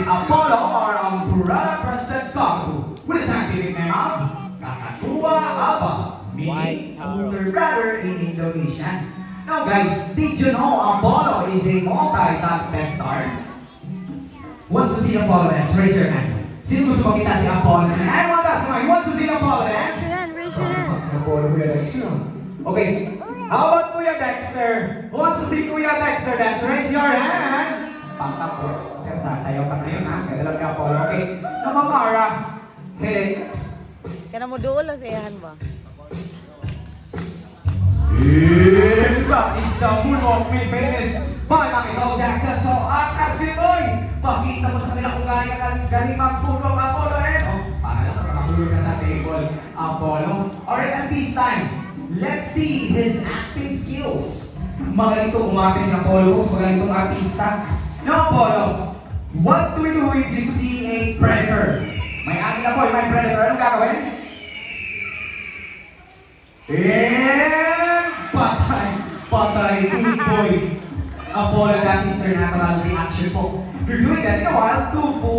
is Apollo or Umbrella Presentado with a scientific name of Kakatua Aba, meaning older brother in Indonesian. Now guys, did you know Apollo is a multi-talented star? Wants to see Apollo dance? Raise your hand. Sino gusto makita si Apollo dance? Everyone does come on. You want to see Apollo dance? Raise your hand. Si Apollo, Kuya Dexter. Okay. How about Kuya Dexter? Who wants to see Kuya Dexter dance? Raise your hand. Pangtap po. Pero sasayaw ka ngayon ha. Kaya lang ni Apollo. Okay. Namamara. Hey. Kaya mo doon lang sa iyahan ba? That is the moonwalk made famous by Michael Jackson. So, atas Pinoy, pakita mo sa kanila kung galing mag-moonwalk Apollo eh. Oh, para lang makakahulog ka sa table, Apollo. Alright, at this time, let's see his acting skills. Magaling itong umarte si Apollo, magaling itong artista. Now, Apollo, what do we do if you see a predator? May agila po, may predator. Anong gagawin? Patay, good boy. Apollo, that is their natural reaction po. You're doing that in a while, 2 full